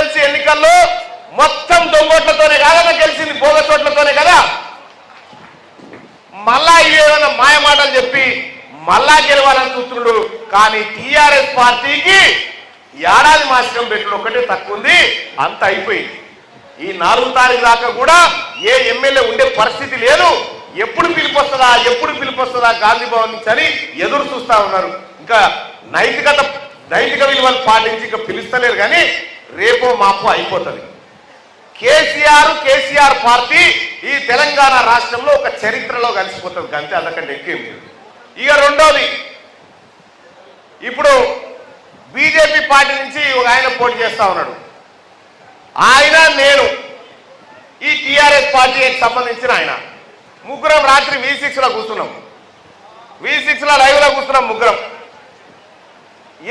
MLC ఎన్నికల్లో మొత్తం దొంగోట్లతోనే కాదా గెలిచింది, బోగచోట్లతోనే కదా. మళ్ళా ఇవేమైనా మాయమాటలు చెప్పి మళ్ళా గెలవాలని చూస్తున్నాడు. కానీ టీఆర్ఎస్ పార్టీకి ఏడాది మాసికం పెట్టుడు ఒకటే తక్కువ ఉంది, అంత అయిపోయింది. ఈ 4వ తారీఖు దాకా కూడా ఏ ఎమ్మెల్యే ఉండే పరిస్థితి లేదు. ఎప్పుడు పిలుపొస్తుందా గాంధీ భవన్ నుంచి అని ఎదురు చూస్తా ఉన్నారు. ఇంకా నైతిక విలువలు పాటించి ఇంకా పిలుస్తలేరు. కానీ రేపో మాపో అయిపోతుంది. కేసీఆర్ పార్టీ ఈ తెలంగాణ రాష్ట్రంలో ఒక చరిత్రలో కలిసిపోతుంది. అంతే, అంతకంటే ఎక్కువ లేదు. ఇక రెండోది, ఇప్పుడు బీజేపీ పార్టీ నుంచి ఒక ఆయన పోటీ చేస్తా ఉన్నాడు. ఆయన నేను ఈ టీఆర్ఎస్ పార్టీకి సంబంధించిన ఆయన ముగ్గురం రాత్రి V6లో కూర్చున్నాం. V6లో లైవ్లో కూర్చున్నాం ముగ్గురం.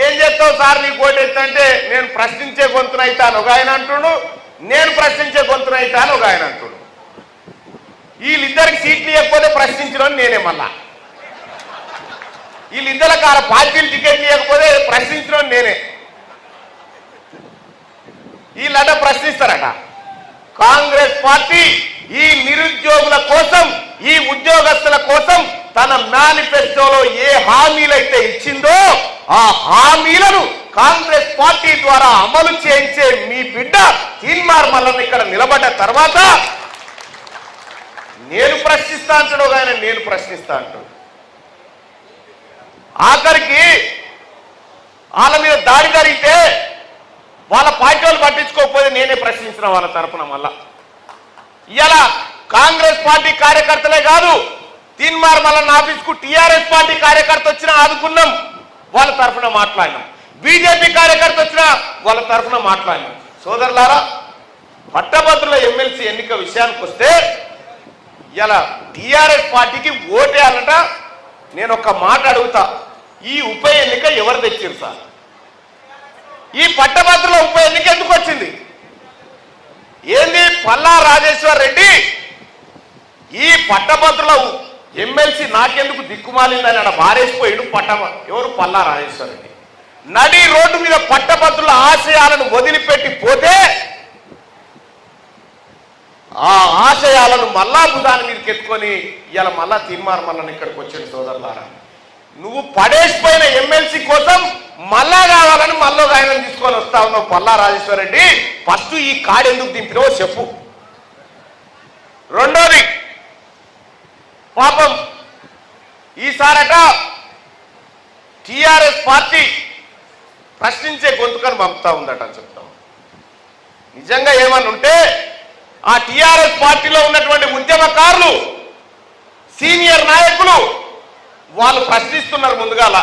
ఏం చేస్తావు సార్ నీకు ఓటు ఎత్తంటే నేను ప్రశ్నించే గొంతునైతా అని ఒక ఆయన అంటుడు, నేను ప్రశ్నించే గొంతునైతా అని ఒక ఆయన అంటుడు. వీళ్ళిద్దరికి సీట్లు ఇవ్వకపోతే ప్రశ్నించడం నేనే, మళ్ళా వీళ్ళిద్దరికి ఆ పార్టీలు టికెట్ ఇవ్వకపోతే ప్రశ్నించడం నేనే. వీళ్ళట ప్రశ్నిస్తారట. కాంగ్రెస్ పార్టీ ఈ నిరుద్యోగుల కోసం, ఈ ఉద్యోగస్తుల కోసం తన మేనిఫెస్టోలో ఏ హామీలైతే ఇచ్చిందో ఆ హామీలను కాంగ్రెస్ పార్టీ ద్వారా అమలు చేయించే మీ బిడ్డ తీన్మార్ మల్లన్న ఇక్కడ నిలబడ్డ తర్వాత నేను ప్రశ్నిస్తా అంటాడు ఒక ఆయన, నేను ప్రశ్నిస్తా అంటాడు. ఆఖరికి వాళ్ళ మీద దాడి జరిగితే వాళ్ళ పార్టీ వాళ్ళు పట్టించుకోకపోతే నేనే ప్రశ్నించిన వాళ్ళ తరఫున. మళ్ళా ఇలా కాంగ్రెస్ పార్టీ కార్యకర్తలే కాదు, తీన్మార్ మల్లన్న ఆఫీస్కు టీఆర్ఎస్ పార్టీ కార్యకర్త వచ్చినా ఆదుకున్నాం, వాళ్ళ తరఫున మాట్లాడినాం. బీజేపీ కార్యకర్త వచ్చినా వాళ్ళ తరఫున మాట్లాడినాం. సోదరులారా, పట్టభద్రుల ఎమ్మెల్సీ ఎన్నిక విషయానికి వస్తే ఇలా టీఆర్ఎస్ పార్టీకి ఓటేయాలంట. నేను ఒక మాట అడుగుతా, ఈ ఉప ఎన్నిక ఎవరు తెచ్చారు సార్? ఈ పట్టభద్రుల ఉప ఎన్నిక ఎందుకు వచ్చింది? ఏంది పల్లా రాజేశ్వర్ రెడ్డి ఈ పట్టభద్రుల ఎమ్మెల్సీ నాకెందుకు దిక్కుమాలిందని అక్కడ బారేసిపోయాడు. ఎవరు? పల్లా రాజేశ్వర్ రెడ్డి. నడి రోడ్డు మీద పట్టభద్రుల ఆశయాలను వదిలిపెట్టి పోతే ఆ ఆశయాలను మళ్ళా భుజాన్ని మీదకి ఎత్తుకొని ఇలా మళ్ళా తీన్మార్ మల్లన్న ఇక్కడికి వచ్చాడు. సోదరులారా, నువ్వు పడేసిపోయిన ఎమ్మెల్సీ కోసం మళ్ళా కావాలని మళ్ళీ ఆయన తీసుకొని వస్తా ఉన్నావు. పల్లా రాజేశ్వర్ రెడ్డి, ఫస్ట్ ఈ కార్డు ఎందుకు దింపినావో చెప్పు. రెండోది, పాపం ఈసారట టీఆర్ఎస్ పార్టీ ప్రశ్నించే గొంతుకను పంపుతా ఉందట అని చెప్తాం. నిజంగా ఏమన్నా ఉంటే ఆ టీఆర్ఎస్ పార్టీలో ఉన్నటువంటి ఉద్యమకారులు, సీనియర్ నాయకులు వాళ్ళు ప్రశ్నిస్తున్నారు. ముందుగాల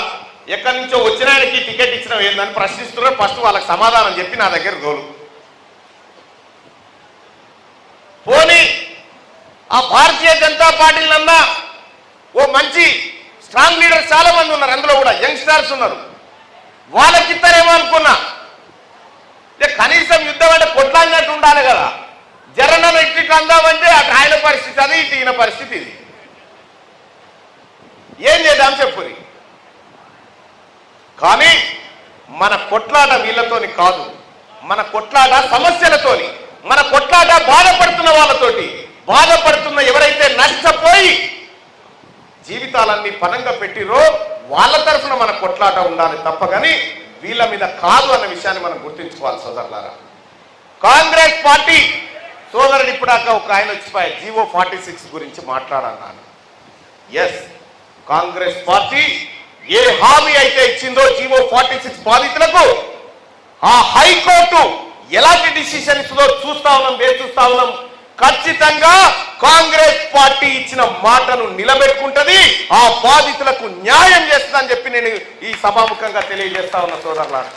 ఎక్కడి నుంచో వచ్చిన ఆయనకి టికెట్ ఇచ్చిన ఏందని ప్రశ్నిస్తున్నారు. ఫస్ట్ వాళ్ళకి సమాధానం చెప్పి నా దగ్గర గోలు. పోనీ ఆ భారతీయ జనతా పార్టీలన్నా ఓ మంచి స్ట్రాంగ్ లీడర్స్ చాలా మంది ఉన్నారు, అందులో కూడా యంగ్స్టర్స్ ఉన్నారు. వాళ్ళకి ఇస్తారేమో అనుకున్నా. కనీసం యుద్ధం అంటే కొట్లాడినట్టు ఉండాలి కదా. జరన్న ఇట్లా అందామంటే అటు ఆయన పరిస్థితి అది, ఇటు ఈయన పరిస్థితి ఇది. ఏం చేద్దాం చెప్పుని. కానీ మన కొట్లాట వీళ్ళతోని కాదు, మన కొట్లాట సమస్యలతోని, మన కొట్లాట బాధపడుతున్న వాళ్ళతోటి. బాధపడుతున్న ఎవరైతే నష్టపోయి జీవితాలన్నీ పనంగా పెట్టిరో వాళ్ళ తరఫున మన కొట్లాట ఉండాలి తప్ప కానీ వీళ్ళ మీద కాదు అన్న విషయాన్ని మనం గుర్తుంచుకోవాలి. సోదరులారా, కాంగ్రెస్ పార్టీ సోదరుడు ఇప్పుడాక ఒక ఆయన వచ్చిపోయాయి జీవో 46 గురించి మాట్లాడన్నాను. ఎస్, కాంగ్రెస్ పార్టీ ఏ హామీ అయితే ఇచ్చిందో జీవో 46 బాధితులకు, ఆ హైకోర్టు ఎలాంటి డిసిషన్ ఇస్తుందో చూస్తా ఉన్నాం, వేచి చూస్తా ఉన్నాం. ఖచ్చితంగా కాంగ్రెస్ పార్టీ ఇచ్చిన మాటను నిలబెట్టుకుంటది, ఆ బాధితులకు న్యాయం చేస్తుందని చెప్పి నేను ఈ సభాముఖంగా తెలియజేస్తా ఉన్నా సోదరులారా.